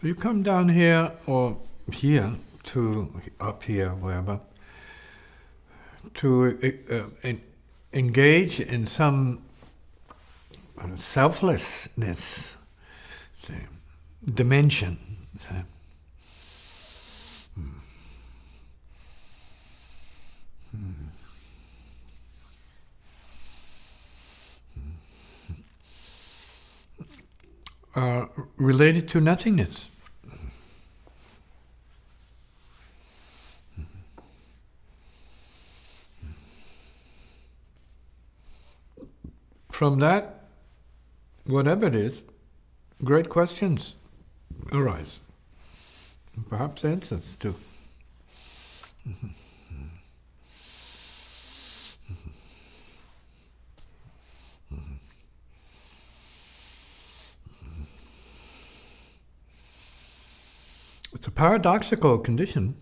You come down here or here to up here, wherever, to engage in some selflessness dimension. Related to nothingness. From that, whatever it is, great questions arise. Perhaps answers too. It's a paradoxical condition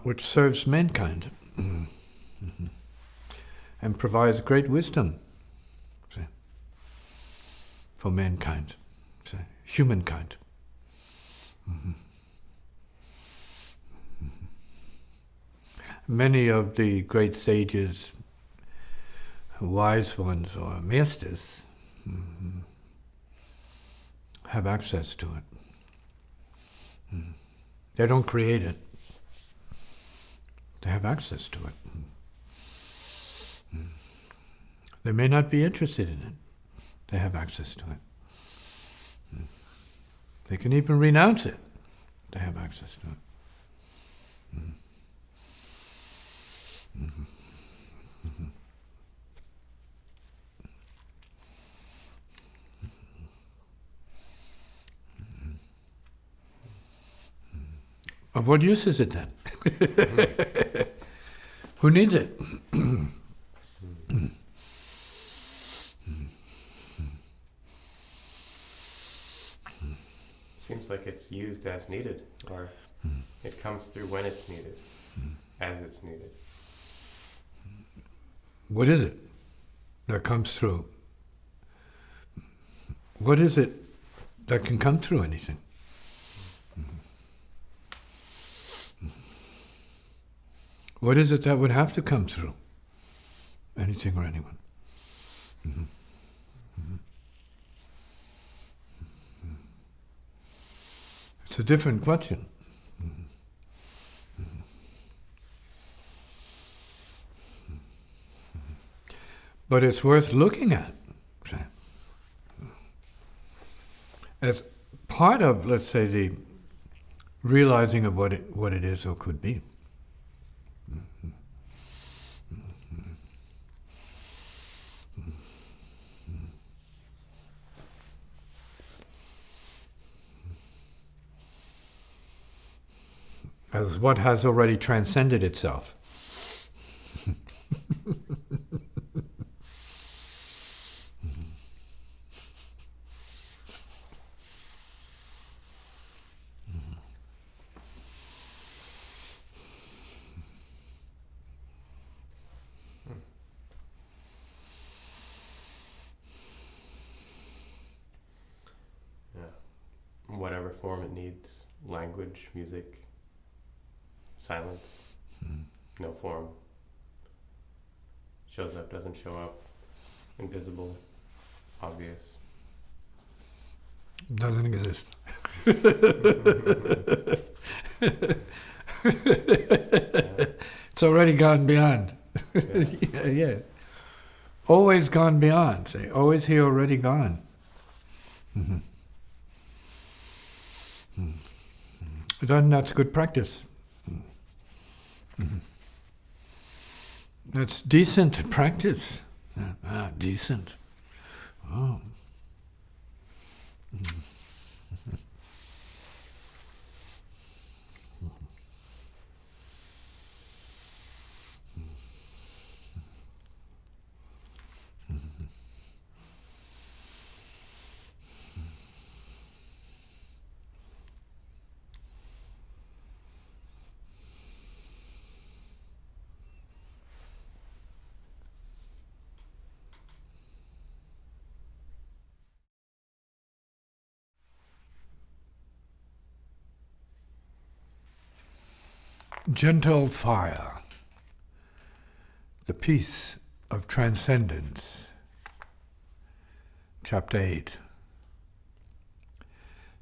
which serves mankind and provides great wisdom for mankind, humankind. Many of the great sages, wise ones or masters have access to it. They don't create it. They have access to it. They may not be interested in it. They have access to it. They can even renounce it. They have access to it. Of what use is it then? Who needs it? Seems like it's used as needed, or it comes through when it's needed, as it's needed. What is it that comes through? What is it that can come through anything? What is it that would have to come through anything or anyone? It's a different question. But it's worth looking at. As part of, let's say, the realizing of what it is or could be. As what has already transcended itself. Whatever form it needs, language, music, silence, no form. Shows up, doesn't show up, invisible, obvious. Doesn't exist. It's already gone beyond. Yeah. Always gone beyond. Say, always here, already gone. Then that's good practice. That's decent practice. Decent. Oh. Gentle fire, the peace of transcendence. Chapter 8.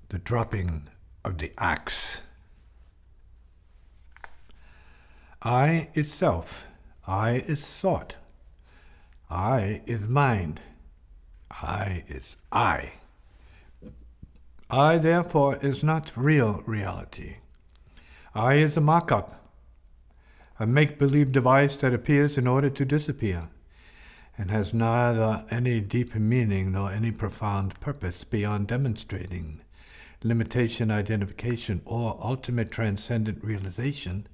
The dropping of the axe. I is self, I is thought, I is mind, I is I. I, therefore, is not real reality. I is a mock-up, a make-believe device that appears in order to disappear, and has neither any deep meaning nor any profound purpose beyond demonstrating limitation, identification, or ultimate transcendent realization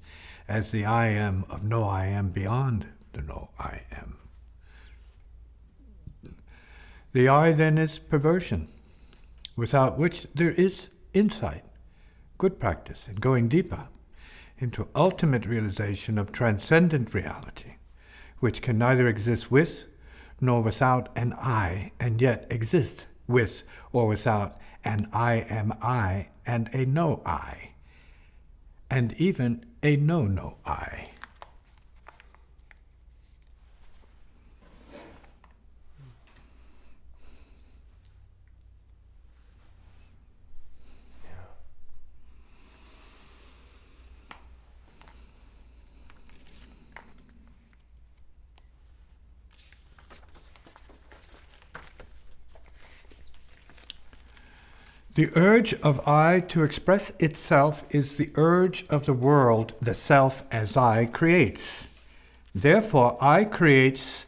as the I am of no I am beyond the no I am. The I then is perversion, without which there is insight, good practice, and going deeper into ultimate realization of transcendent reality, which can neither exist with nor without an I, and yet exist with or without an I am I and a no I, and even a no I. The urge of I to express itself is the urge of the world the self as I creates. Therefore, I creates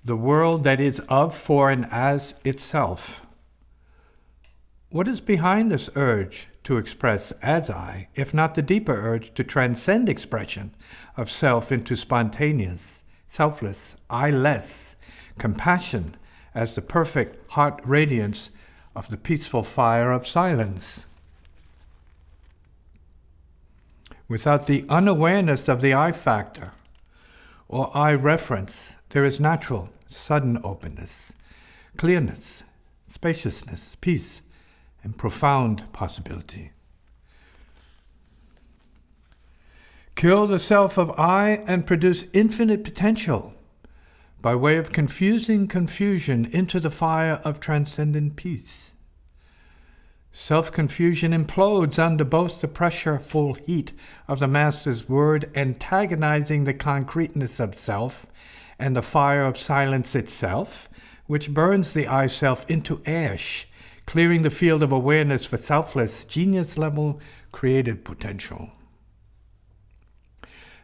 the world that is of, for, and as itself. What is behind this urge to express as I, if not the deeper urge to transcend expression of self into spontaneous, selfless, I-less compassion as the perfect heart radiance of the peaceful fire of silence? Without the unawareness of the I factor or I reference, there is natural, sudden openness, clearness, spaciousness, peace, and profound possibility. Kill the self of I and produce infinite potential by way of confusing confusion into the fire of transcendent peace. Self-confusion implodes under both the pressure-full heat of the Master's word antagonizing the concreteness of self and the fire of silence itself, which burns the I-self into ash, clearing the field of awareness for selfless, genius-level creative potential.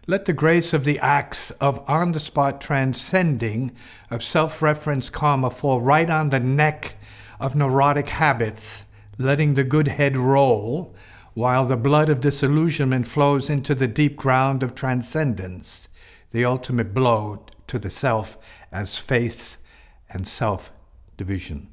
Let the grace of the acts of on-the-spot transcending of self-reference karma fall right on the neck of neurotic habits, letting the good head roll, while the blood of disillusionment flows into the deep ground of transcendence, the ultimate blow to the self as face and self-division.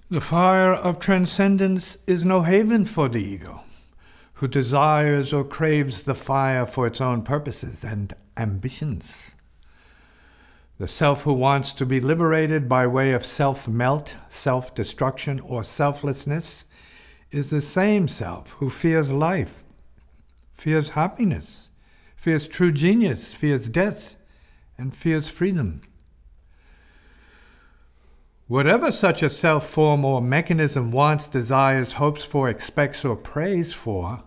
The fire of transcendence is no haven for the ego, who desires or craves the fire for its own purposes and ambitions. The self who wants to be liberated by way of self-melt, self-destruction, or selflessness is the same self who fears life, fears happiness, fears true genius, fears death, and fears freedom. Whatever such a self-form or mechanism wants, desires, hopes for, expects, or prays for,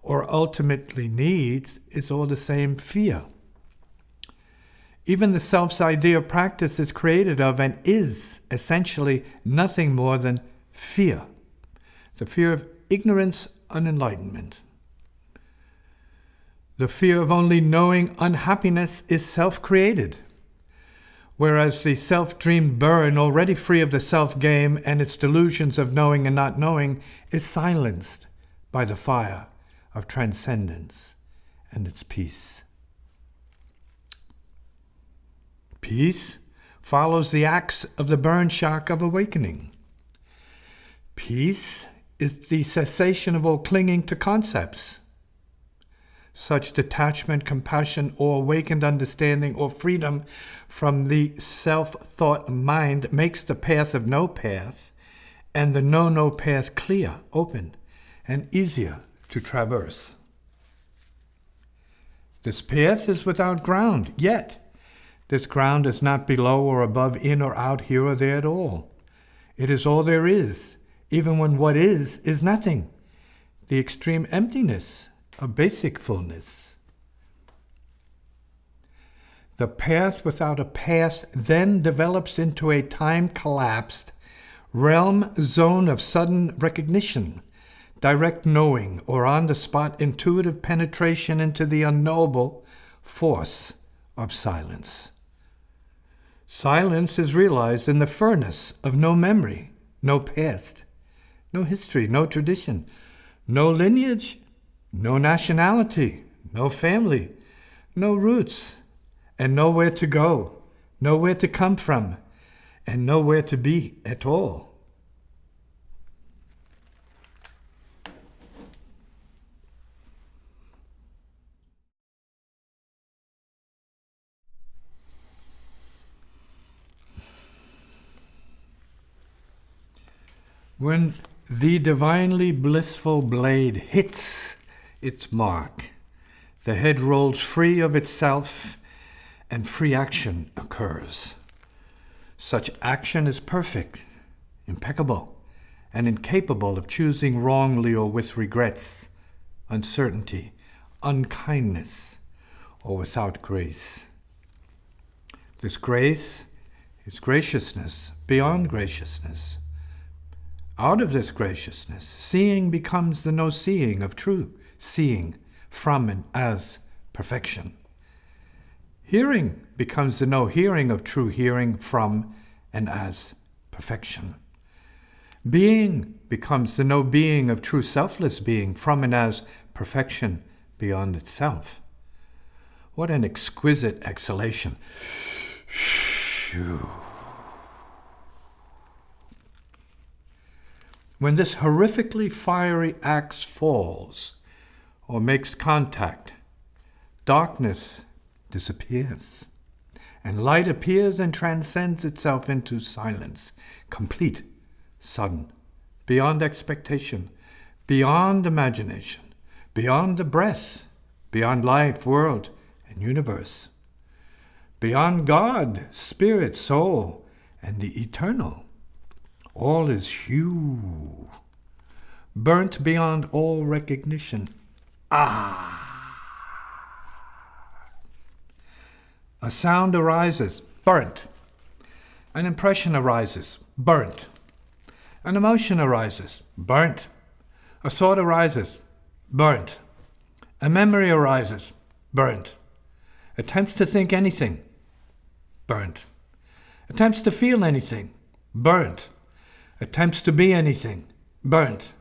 or ultimately needs, is all the same fear. Even the self's idea of practice is created of and is essentially nothing more than fear. The fear of ignorance and enlightenment. The fear of only knowing unhappiness is self-created, whereas the self-dreamed burn, already free of the self-game and its delusions of knowing and not knowing, is silenced by the fire of transcendence and its peace. Peace follows the acts of the burn shock of awakening. Peace is the cessation of all clinging to concepts. Such detachment, compassion, or awakened understanding or freedom from the self-thought mind makes the path of no path and the no path clear, open, and easier to traverse. This path is without ground, yet this ground is not below or above, in or out, here or there at all. It is all there is, even when what is nothing, the extreme emptiness of basic fullness. The path without a past then develops into a time-collapsed realm zone of sudden recognition, direct knowing, or on-the-spot intuitive penetration into the unknowable force of silence. Silence is realized in the furnace of no memory, no past, no history, no tradition, no lineage, no nationality, no family, no roots, and nowhere to go, nowhere to come from, and nowhere to be at all. When the divinely blissful blade hits its mark, the head rolls free of itself and free action occurs. Such action is perfect, impeccable, and incapable of choosing wrongly or with regrets, uncertainty, unkindness, or without grace. This grace is graciousness beyond graciousness. Out of this graciousness, seeing becomes the no-seeing of true seeing from and as perfection. Hearing becomes the no-hearing of true hearing from and as perfection. Being becomes the no-being of true selfless being from and as perfection beyond itself. What an exquisite exhalation. When this horrifically fiery axe falls or makes contact, darkness disappears, and light appears and transcends itself into silence, complete, sudden, beyond expectation, beyond imagination, beyond the breath, beyond life, world, and universe, beyond God, spirit, soul, and the eternal. All is hue, burnt beyond all recognition. A sound arises, burnt. An impression arises, burnt. An emotion arises, burnt. A thought arises, burnt. A memory arises, burnt. Attempts to think anything, burnt. Attempts to feel anything, burnt. Attempts to be anything, burnt.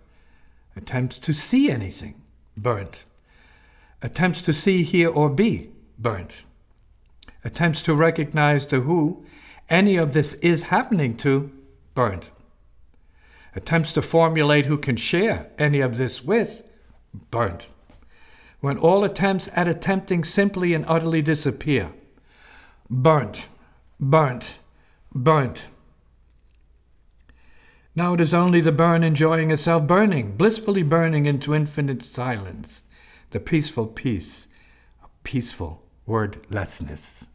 Attempts to see anything, burnt. Attempts to see, hear, or be, burnt. Attempts to recognize to who any of this is happening to, burnt. Attempts to formulate who can share any of this with, burnt. When all attempts at attempting simply and utterly disappear, burnt, burnt, burnt. Now it is only the burn enjoying itself burning, blissfully burning into infinite silence, the peaceful peace, peaceful wordlessness.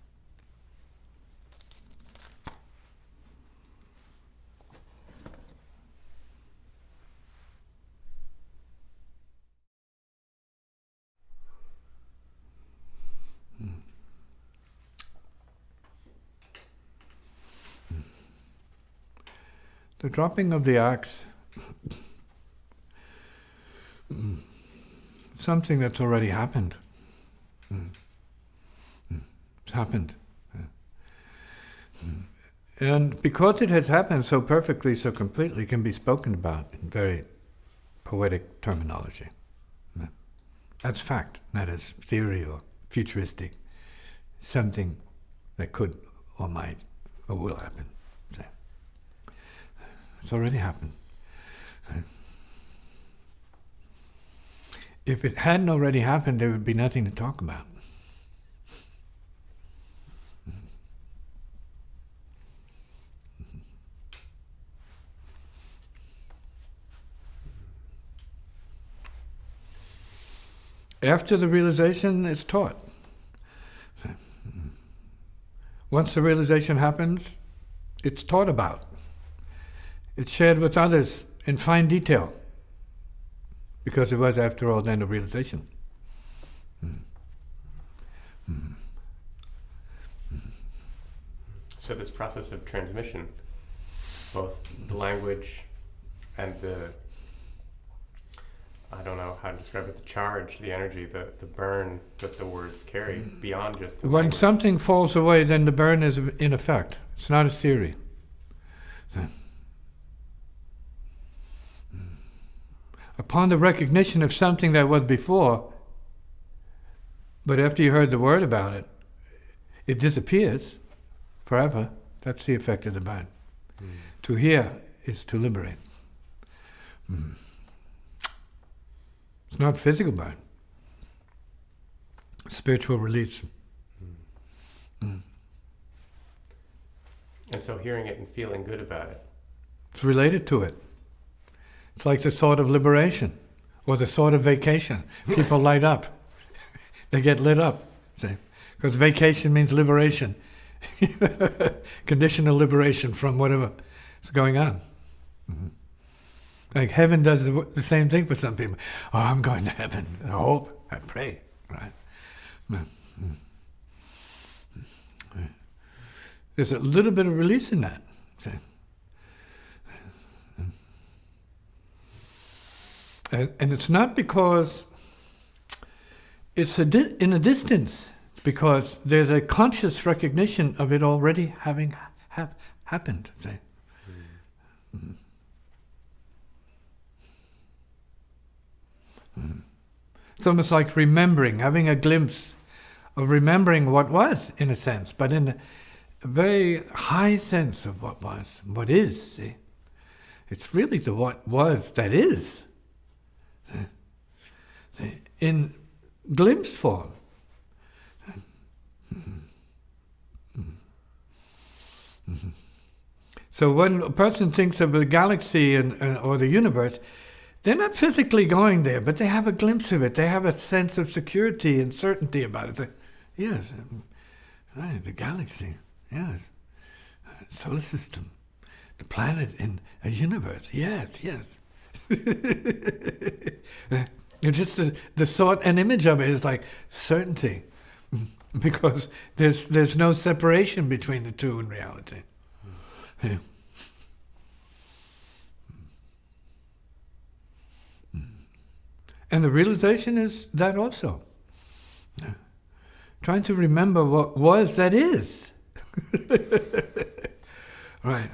The dropping of the axe, something that's already happened. It's happened. And because it has happened so perfectly, so completely, it can be spoken about in very poetic terminology. That's fact, not as theory or futuristic, something that could or might or will happen. It's already happened. if it hadn't already happened, there would be nothing to talk about. After the realization, it's taught. Once the realization happens, it's taught about. It's shared with others in fine detail, because it was, after all, then a realization. So this process of transmission, both the language and the, I don't know how to describe it, the charge, the energy, the burn that the words carry beyond just the When language. something falls away, then the burn is in effect. It's not a theory. Upon the recognition of something that was before, but after you heard the word about it, it disappears forever. That's the effect of the burn. To hear is to liberate. It's not physical burn. Spiritual release. And so hearing it and feeling good about it. It's related to it. It's like the thought of liberation or the thought of vacation. People light up. They get lit up. See? Because vacation means liberation. Conditional liberation from whatever is going on. Like heaven does the same thing for some people. Oh, I'm going to heaven. I hope. I pray. Right? There's a little bit of release in that. See? And it's not because it's in a distance. It's because there's a conscious recognition of it already having happened. See? It's almost like remembering, having a glimpse of remembering what was, in a sense, but in a very high sense of what was, what is. See? It's really the what was that is. See? In glimpse form. So when a person thinks of the galaxy or the universe, they're not physically going there, but they have a glimpse of it. They have a sense of security and certainty about it. They, yes, right, the galaxy, yes, solar system, the planet in a universe, yes. Just the thought and image of it is like certainty, because there's no separation between the two in reality. Yeah. And the realization is that also. Trying to remember what was that is. Right.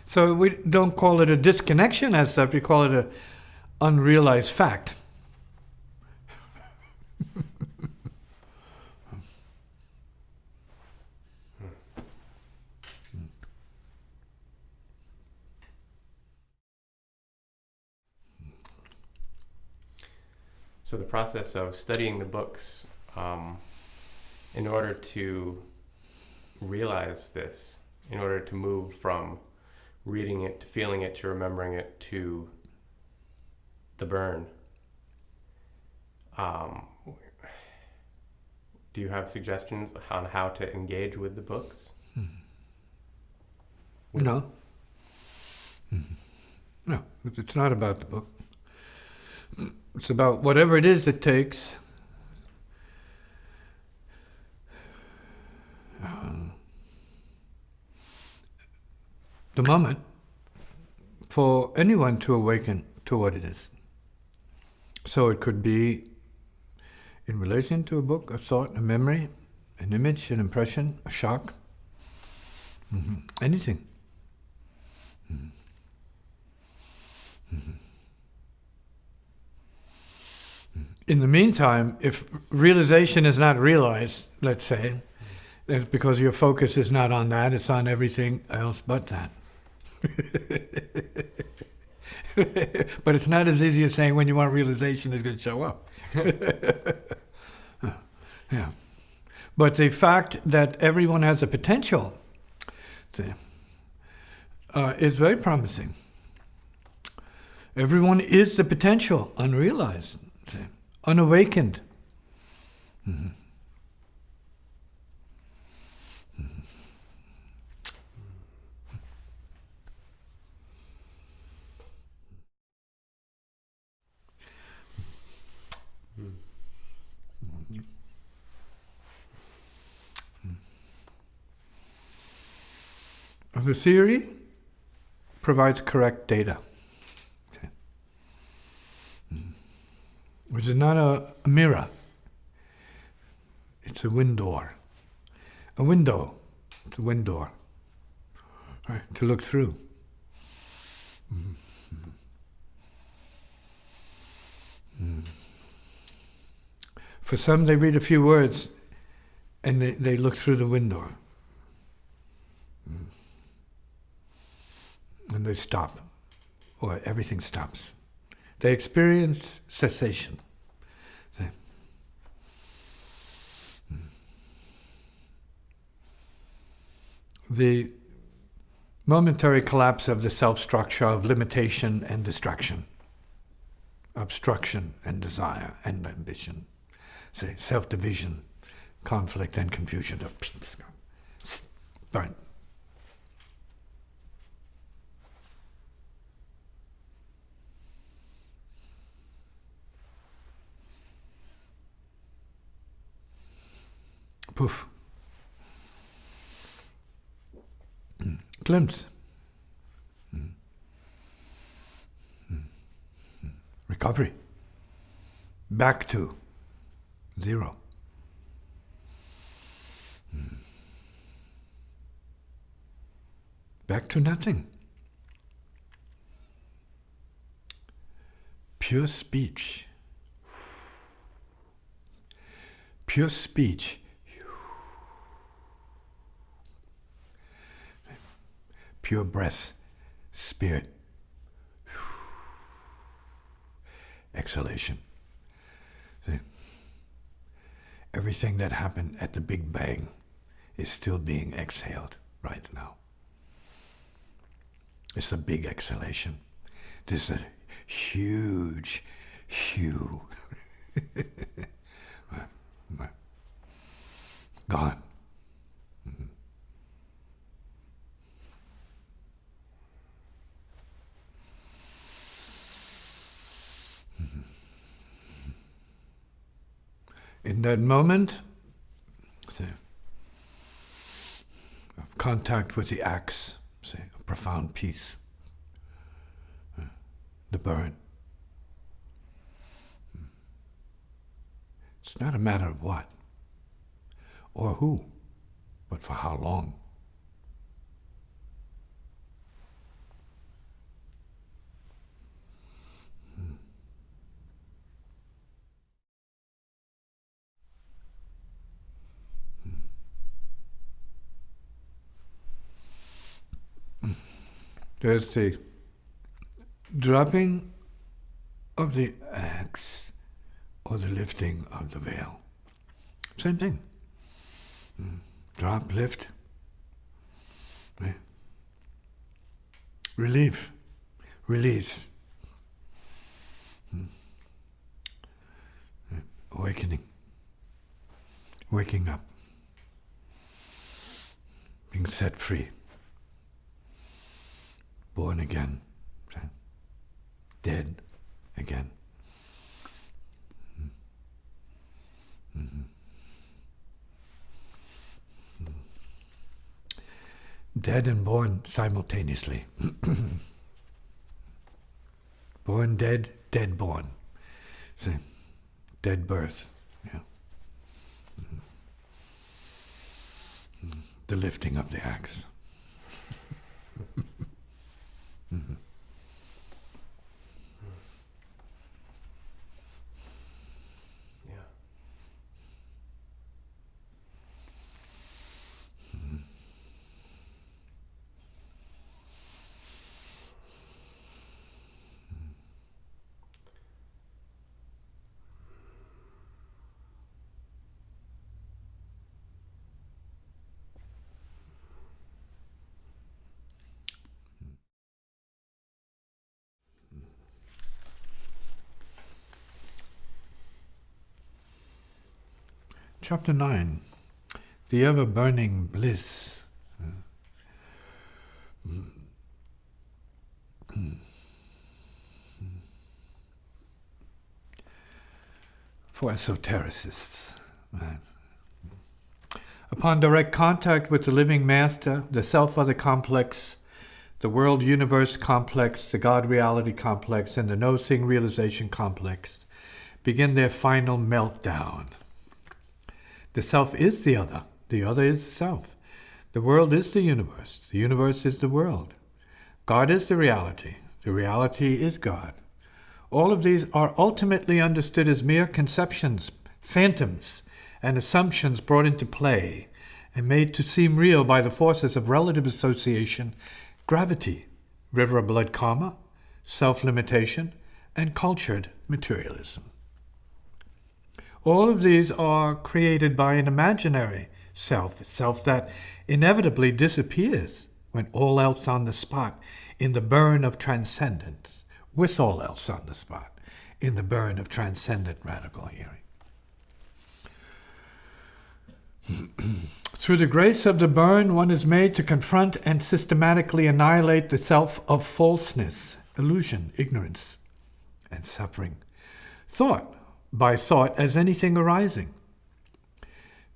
So we don't call it a disconnection as such, we call it an unrealized fact. So the process of studying the books in order to realize this, in order to move from reading it to feeling it to remembering it to the burn. Do you have suggestions on how to engage with the books? No. No, it's not about the book. It's about whatever it is it takes the moment for anyone to awaken to what it is. So it could be in relation to a book, a thought, a memory, an image, an impression, a shock, anything. In the meantime, if realization is not realized, let's say, It's because your focus is not on that, it's on everything else but that. But it's not as easy as saying when you want realization is going to show up. Yeah. But the fact that everyone has a potential is very promising. Everyone is the potential, unrealized, unawakened. Mm-hmm. The theory provides correct data, which is not a mirror. It's a window. A window. It's a window. Right, to look through. For some, they read a few words and they look through the window. And they stop, or everything stops. They experience cessation. The momentary collapse of the self-structure of limitation and distraction, obstruction and desire and ambition, self-division, conflict and confusion. Right. Poof. Glimpse. Recovery. Back to zero. Back to nothing. Pure speech. Pure speech. Pure breath, spirit, exhalation. See? Everything that happened at the Big Bang is still being exhaled right now. It's a big exhalation. This is a huge hue. Gone. In that moment of contact with the axe, a profound peace, the burn. It's not a matter of what or who, but for how long. There's the dropping of the axe or the lifting of the veil. Same thing. Drop, lift. Relief, release. Awakening. Waking up. Being set free. Born again, dead again. Dead and born simultaneously. Born dead, dead born. See, dead birth. Yeah. The lifting of the axe. Chapter 9. The ever-burning bliss. For esotericists. Right. Upon direct contact with the living master, the self-other complex, the world-universe complex, the God-reality complex, and the no-thing realization complex begin their final meltdown. The self is the other is the self. The world is the universe is the world. God is the reality is God. All of these are ultimately understood as mere conceptions, phantoms, and assumptions brought into play and made to seem real by the forces of relative association, gravity, river of blood karma, self-limitation, and cultured materialism. All of these are created by an imaginary self, a self that inevitably disappears when all else on the spot in the burn of transcendence, with all else on the spot in the burn of transcendent radical hearing. Through the grace of the burn, one is made to confront and systematically annihilate the self of falseness, illusion, ignorance, and suffering. Thought by thought as anything arising.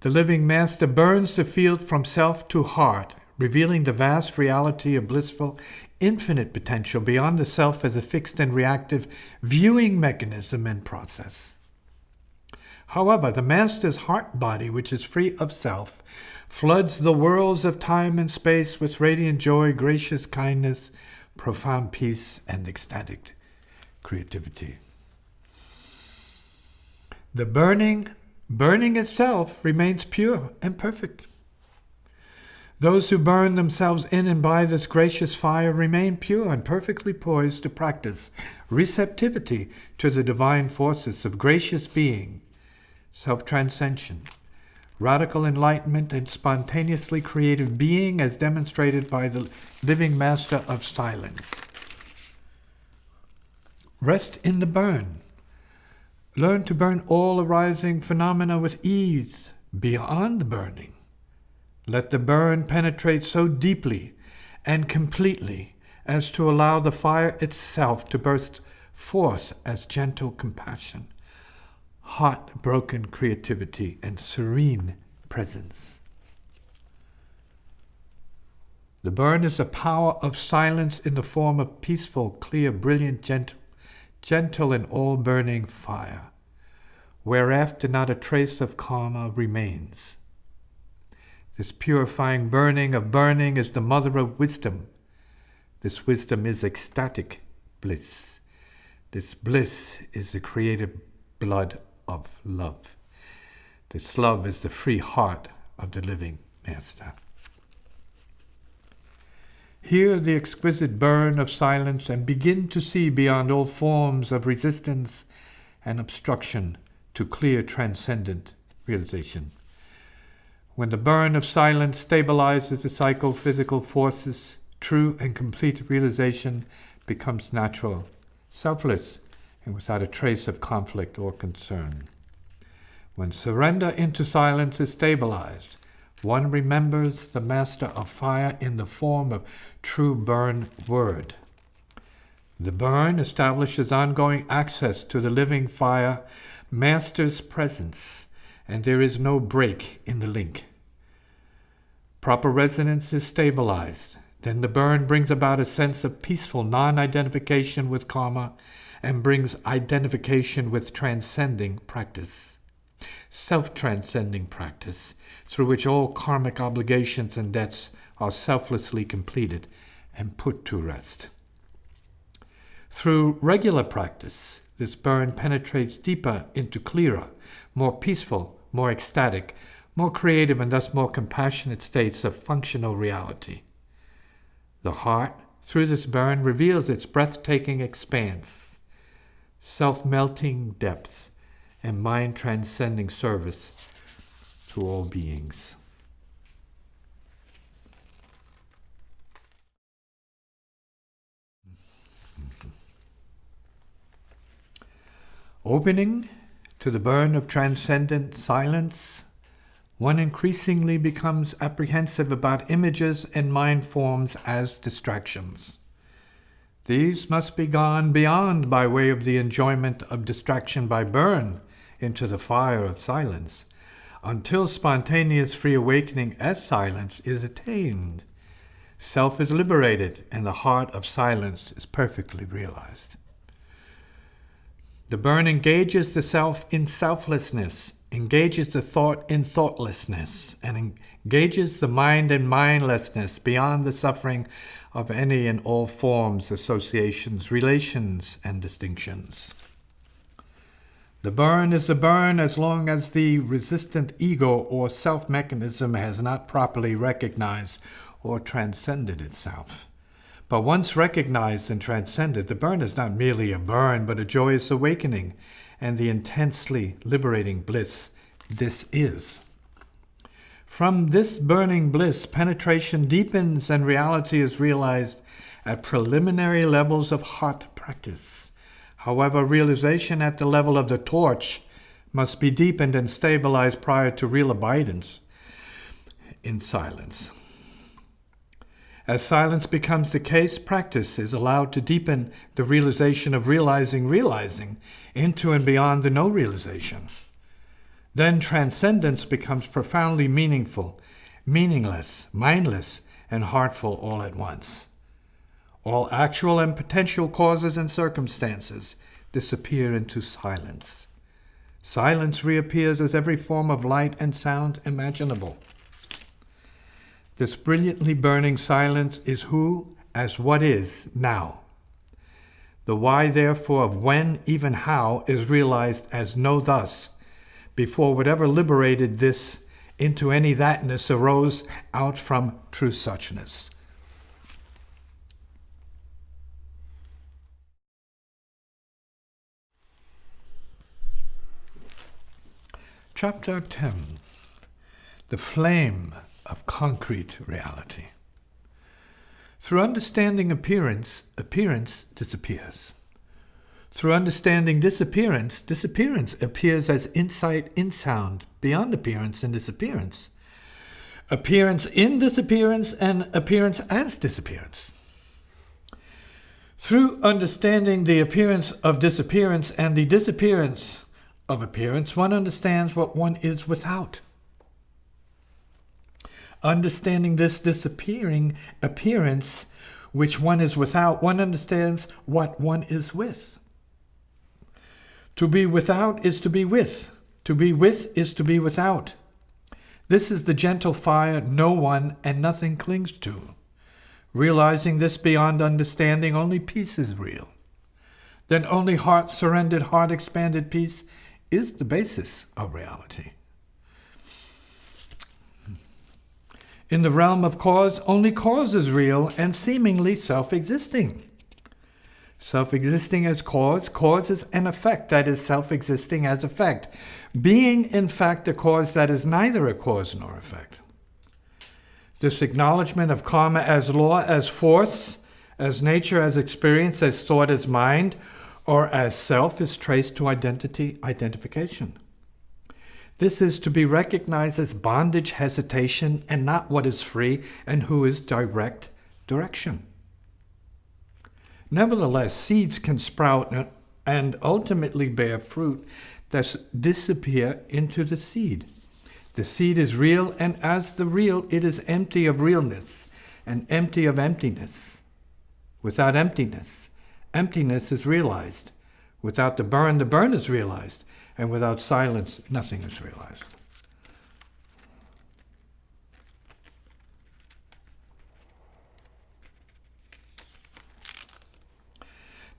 The living master burns the field from self to heart, revealing the vast reality of blissful, infinite potential beyond the self as a fixed and reactive viewing mechanism and process. However, the master's heart body, which is free of self, floods the worlds of time and space with radiant joy, gracious kindness, profound peace, and ecstatic creativity. The burning itself remains pure and perfect. Those who burn themselves in and by this gracious fire remain pure and perfectly poised to practice receptivity to the divine forces of gracious being, self-transcension, radical enlightenment, and spontaneously creative being as demonstrated by the living master of silence. Rest in the burn. Learn to burn all arising phenomena with ease beyond the burning. Let the burn penetrate so deeply and completely as to allow the fire itself to burst forth as gentle compassion, heart-broken creativity, and serene presence. The burn is the power of silence in the form of peaceful, clear, brilliant, gentle and all-burning fire, whereafter not a trace of karma remains. This purifying burning of burning is the mother of wisdom. This wisdom is ecstatic bliss. This bliss is the creative blood of love. This love is the free heart of the living master. Hear the exquisite burn of silence and begin to see beyond all forms of resistance and obstruction to clear transcendent realization. When the burn of silence stabilizes the psychophysical forces, true and complete realization becomes natural, selfless, and without a trace of conflict or concern. When surrender into silence is stabilized, one remembers the master of fire in the form of true burn word. The burn establishes ongoing access to the living fire master's presence, and there is no break in the link. Proper resonance is stabilized. Then the burn brings about a sense of peaceful non-identification with karma and brings identification with transcending practice, self-transcending practice, through which all karmic obligations and debts are selflessly completed and put to rest. Through regular practice, this burn penetrates deeper into clearer, more peaceful, more ecstatic, more creative, and thus more compassionate states of functional reality. The heart, through this burn, reveals its breathtaking expanse, self-melting depth, and mind-transcending service to all beings. Opening to the burn of transcendent silence, one increasingly becomes apprehensive about images and mind forms as distractions. These must be gone beyond by way of the enjoyment of distraction by burn into the fire of silence, until spontaneous free awakening as silence is attained. Self is liberated, and the heart of silence is perfectly realized. The burn engages the self in selflessness, engages the thought in thoughtlessness, and engages the mind in mindlessness beyond the suffering of any and all forms, associations, relations, and distinctions. The burn is the burn as long as the resistant ego or self mechanism has not properly recognized or transcended itself. But once recognized and transcended, the burn is not merely a burn, but a joyous awakening and the intensely liberating bliss this is. From this burning bliss, penetration deepens and reality is realized at preliminary levels of heart practice. However, realization at the level of the torch must be deepened and stabilized prior to real abidance in silence. As silence becomes the case, practice is allowed to deepen the realization of realizing into and beyond the no realization. Then transcendence becomes profoundly meaningful, meaningless, mindless, and heartful all at once. All actual and potential causes and circumstances disappear into silence. Silence reappears as every form of light and sound imaginable. This brilliantly burning silence is who, as what is, now. The why, therefore, of when, even how, is realized as no thus, before whatever liberated this into any thatness arose out from true suchness. Chapter 10. The Flame of Concrete Reality. Through understanding appearance disappears. Through understanding disappearance appears as insight in sound, beyond appearance and disappearance. Appearance in disappearance and appearance as disappearance. Through understanding the appearance of disappearance and the disappearance of appearance, one understands what one is without. Understanding this disappearing appearance which one is without, one understands what one is with. To be without is to be with. To be with is to be without. This is the gentle fire no one and nothing clings to. Realizing this beyond understanding, only peace is real. Then only heart-surrendered, heart-expanded peace is the basis of reality. In the realm of cause, only cause is real and seemingly self-existing. Self-existing as cause, cause is an effect that is self-existing as effect, being in fact a cause that is neither a cause nor effect. This acknowledgement of karma as law, as force, as nature, as experience, as thought, as mind, or as self is traced to identification. This is to be recognized as bondage, hesitation, and not what is free and who is direction. Nevertheless, seeds can sprout and ultimately bear fruit that disappear into the seed. The seed is real, and as the real, it is empty of realness and empty of emptiness. Without emptiness, emptiness is realized. Without the burn is realized. And without silence, nothing is realized.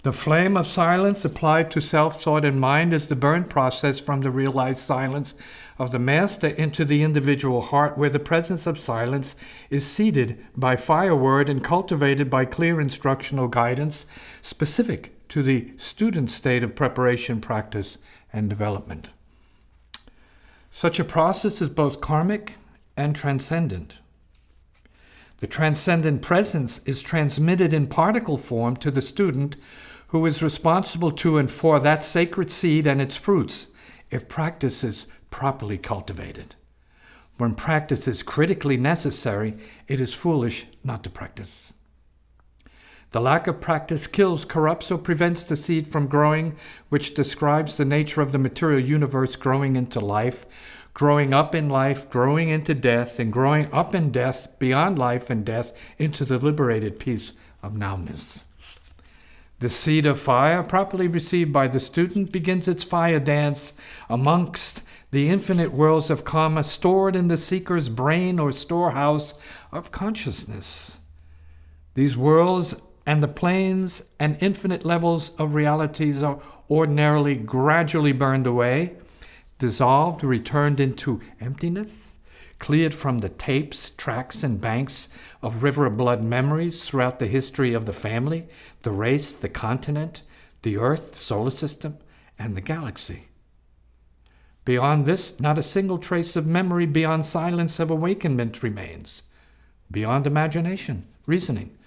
The flame of silence applied to self, thought, and mind is the burn process from the realized silence of the master into the individual heart, where the presence of silence is seeded by fire word and cultivated by clear instructional guidance specific to the student's state of preparation, practice, and development. Such a process is both karmic and transcendent. The transcendent presence is transmitted in particle form to the student, who is responsible to and for that sacred seed and its fruits, if practice is properly cultivated. When practice is critically necessary, it is foolish not to practice. The lack of practice kills, corrupts, or prevents the seed from growing, which describes the nature of the material universe growing into life, growing up in life, growing into death, and growing up in death, beyond life and death, into the liberated peace of nowness. The seed of fire, properly received by the student, begins its fire dance amongst the infinite worlds of karma stored in the seeker's brain or storehouse of consciousness. These worlds and the planes and infinite levels of realities are ordinarily gradually burned away, dissolved, returned into emptiness, cleared from the tapes, tracks, and banks of river of blood memories throughout the history of the family, the race, the continent, the earth, the solar system, and the galaxy. Beyond this, not a single trace of memory beyond silence of awakenment remains, beyond imagination, reasoning,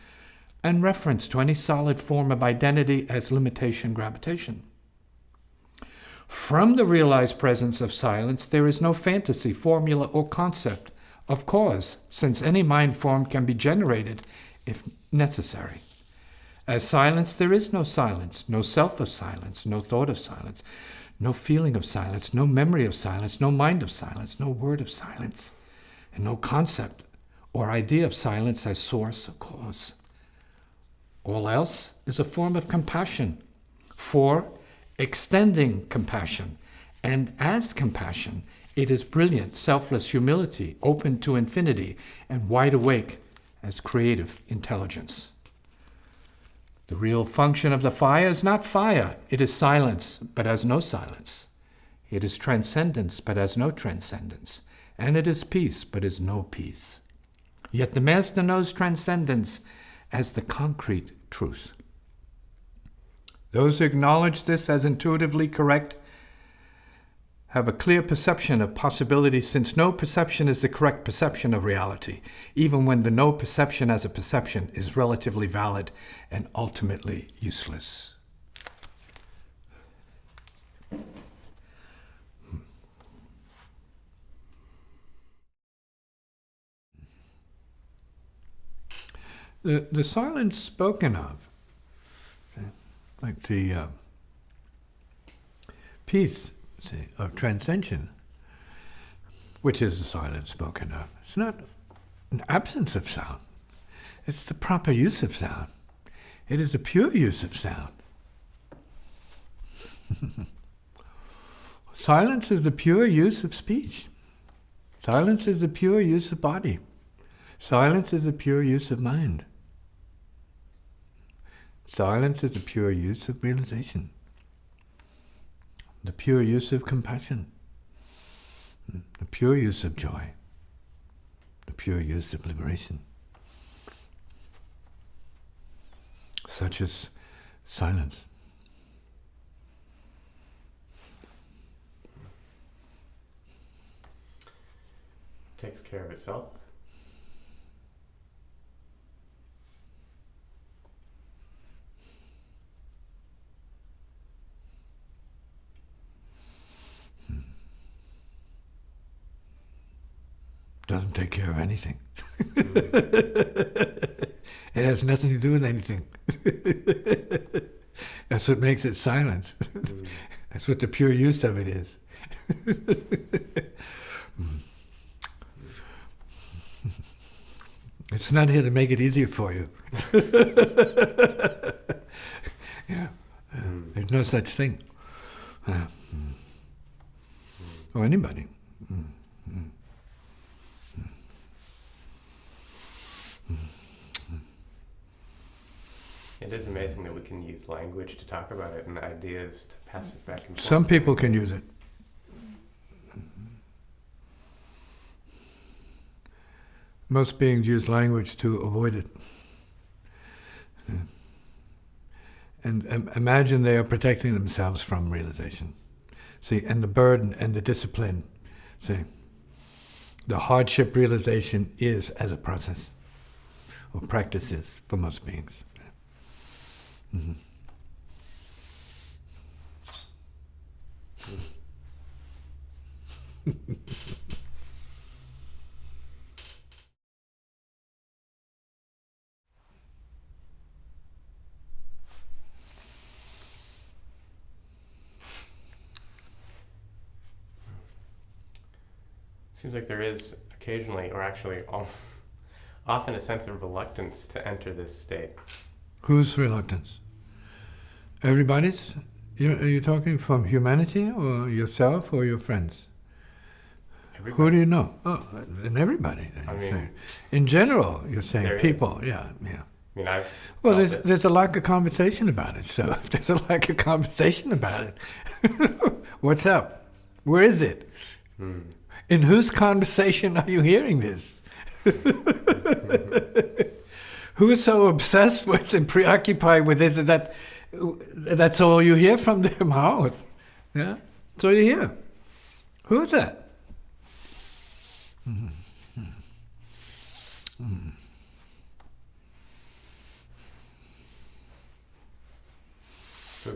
and reference to any solid form of identity as limitation gravitation. From the realized presence of silence, there is no fantasy, formula, or concept of cause, since any mind form can be generated if necessary. As silence, there is no silence, no self of silence, no thought of silence, no feeling of silence, no memory of silence, no mind of silence, no word of silence, and no concept or idea of silence as source or cause. All else is a form of compassion, for extending compassion, and as compassion, it is brilliant, selfless humility, open to infinity, and wide awake as creative intelligence. The real function of the fire is not fire. It is silence, but has no silence. It is transcendence, but has no transcendence. And it is peace, but is no peace. Yet the Master knows transcendence as the concrete truth. Those who acknowledge this as intuitively correct have a clear perception of possibility, since no perception is the correct perception of reality, even when the no perception as a perception is relatively valid and ultimately useless. The silence spoken of, like the peace of transcension, which is the silence spoken of. It's not an absence of sound. It's the proper use of sound. It is a pure use of sound. Silence is the pure use of speech. Silence is the pure use of body. Silence is the pure use of mind. Silence is the pure use of realization. The pure use of compassion, the pure use of joy, the pure use of liberation. Such as silence. Takes care of itself. Doesn't take care of anything. It has nothing to do with anything. That's what makes it silence. That's what the pure use of it is. It's not here to make it easier for you. Yeah. There's no such thing. Or anybody. It is amazing that we can use language to talk about it and ideas to pass it back and forth. Some people can use it. Most beings use language to avoid it. And imagine they are protecting themselves from realization. See, and the burden and the discipline. See, the hardship realization is as a process, or practice is for most beings. Mm-hmm. Seems like there is occasionally, or actually often, a sense of reluctance to enter this state. Whose reluctance? Everybody's? Are you talking from humanity, or yourself, or your friends? Everybody. Who do you know? Oh, and everybody. I mean, in general, you're saying there people. is. Yeah. I mean, I've Well, felt there's a lack of conversation about it. So if there's a lack of conversation about it, what's up? Where is it? In whose conversation are you hearing this? Who is so obsessed with and preoccupied with this that that's all you hear from their mouth? Yeah, that's all you hear. Who is that? So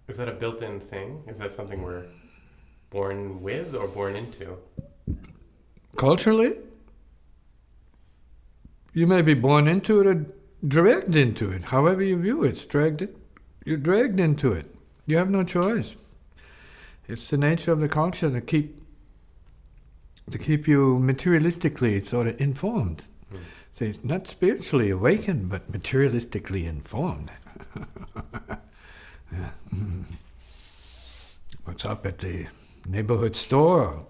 is that a built-in thing? Is that something we're born with or born into? Culturally, you may be born into it or dragged into it. However you view it, you're dragged into it. You have no choice. It's the nature of the culture to keep you materialistically sort of informed. See, not spiritually awakened, but materialistically informed. Yeah. What's up at the neighborhood store?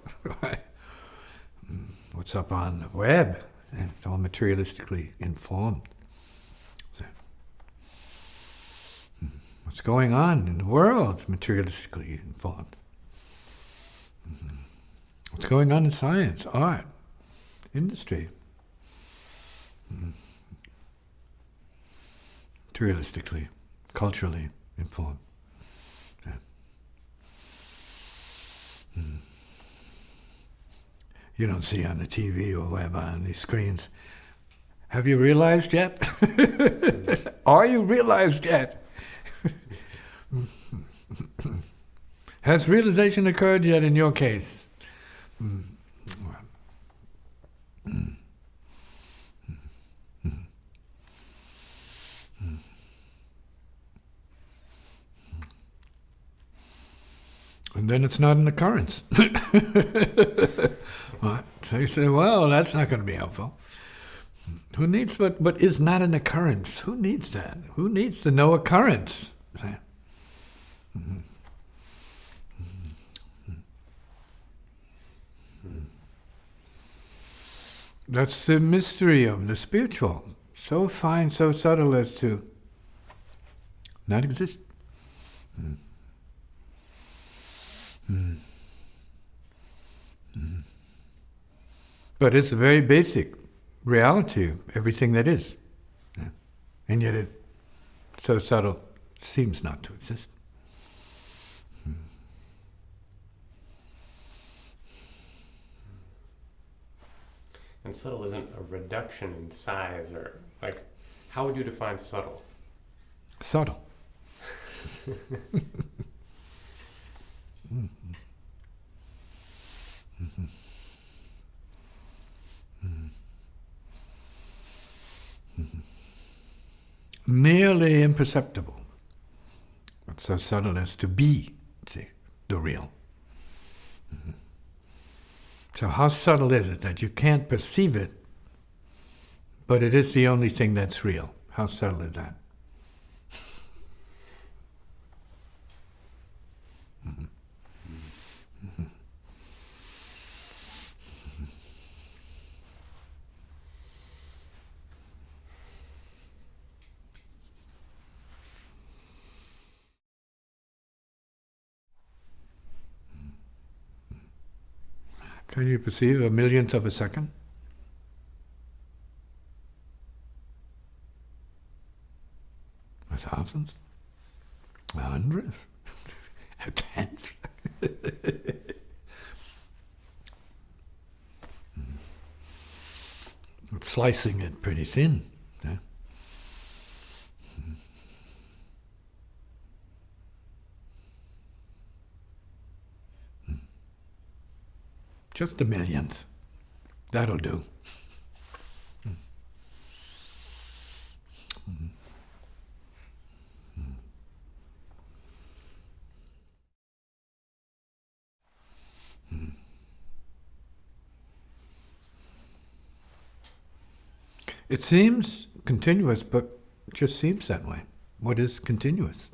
What's up on the web? And it's all materialistically informed. So, what's going on in the world? Materialistically informed. What's going on in science, art, industry? Materialistically, culturally informed. Yeah. You don't see on the TV or whatever on these screens. Have you realized yet? Are you realized yet? Has realization occurred yet in your case? And then it's not an occurrence. Right. So you say, well, that's not going to be helpful. Who needs what is not an occurrence? Who needs that? Who needs the no occurrence? That's the mystery of the spiritual. So fine, so subtle as to not exist. But it's a very basic reality of everything that is. Yeah. And yet it's so subtle, it seems not to exist. And subtle isn't a reduction in size, or like, how would you define subtle? Subtle. Nearly imperceptible. But so subtle as to be, see, the real. So how subtle is it that you can't perceive it, but it is the only thing that's real? How subtle is that? Can you perceive a millionth of a second? A thousandth? A hundredth? A tenth? Slicing it pretty thin. Yeah? Just a millionth. That'll do. It seems continuous, but it just seems that way. What is continuous?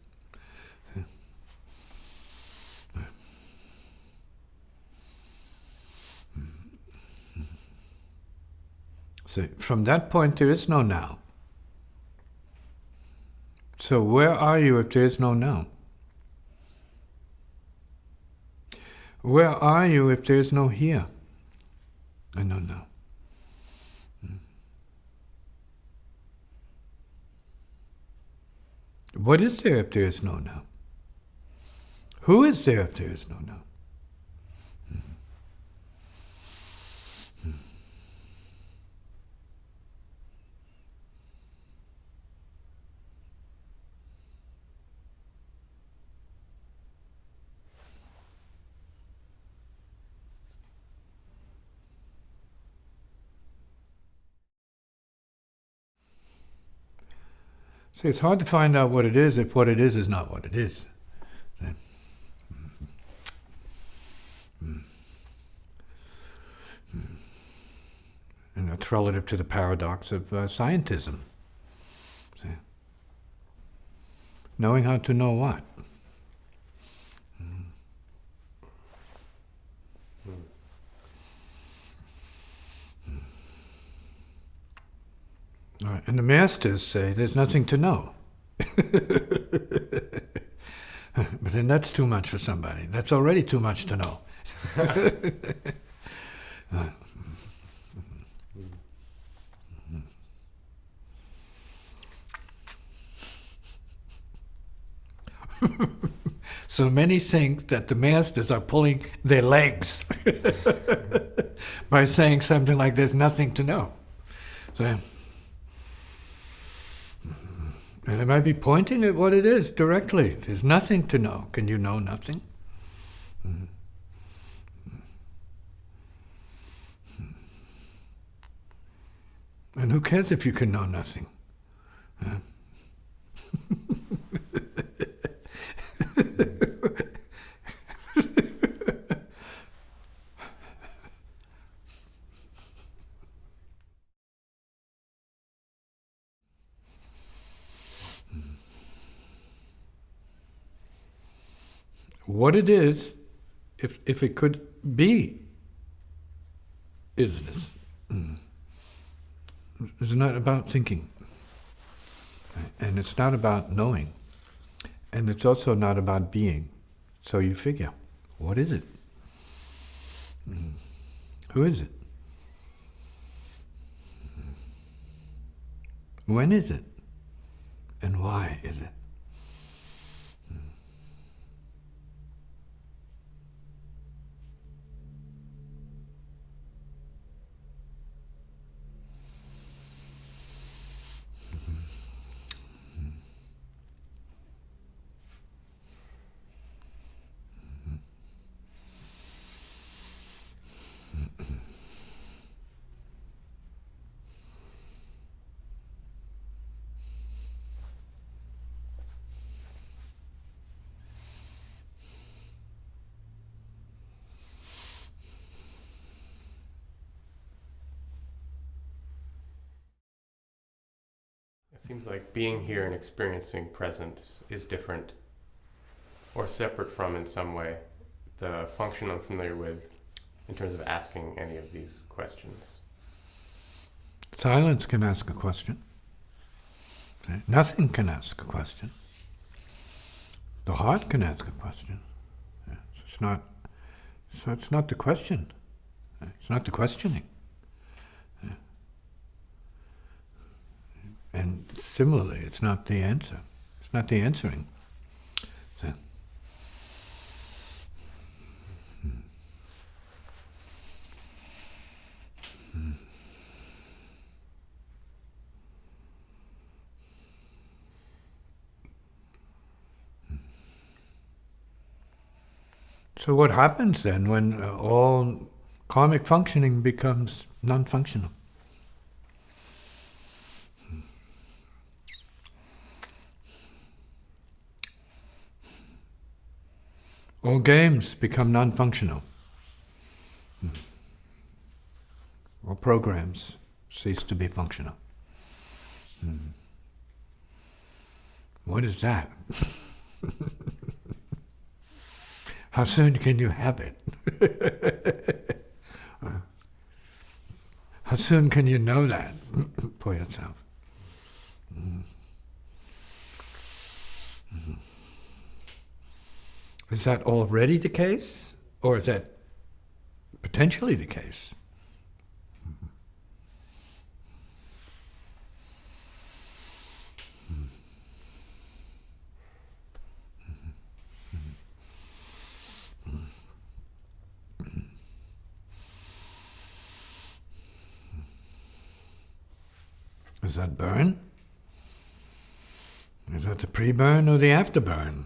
So from that point, there is no now. So where are you if there is no now? Where are you if there is no here and no now? What is there if there is no now? Who is there if there is no now? See, it's hard to find out what it is if what it is not what it is. And that's relative to the paradox of scientism. See? Knowing how to know what? All right. And the masters say there's nothing to know. But then that's too much for somebody. That's already too much to know. So many think that the masters are pulling their legs by saying something like there's nothing to know. So, and it might be pointing at what it is directly. There's nothing to know. Can you know nothing? And who cares if you can know nothing? Huh? What it is, if it could be, is this. It's not about thinking. And it's not about knowing. And it's also not about being. So you figure, what is it? Who is it? When is it? And why is it? It seems like being here and experiencing presence is different or separate from, in some way, the function I'm familiar with in terms of asking any of these questions. Silence can ask a question. Nothing can ask a question. The heart can ask a question. It's not. So it's not the question. It's not the questioning. And similarly, it's not the answer. It's not the answering. So, so what happens then when all karmic functioning becomes non-functional? All games become non-functional. All programs cease to be functional. What is that? How soon can you have it? How soon can you know that for yourself? Is that already the case? Or is that potentially the case? Is that burn? Is that the pre-burn or the after-burn?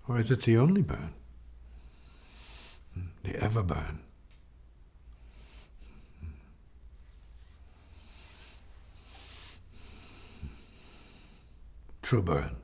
Or is it the only burn? The ever-burn? True burn.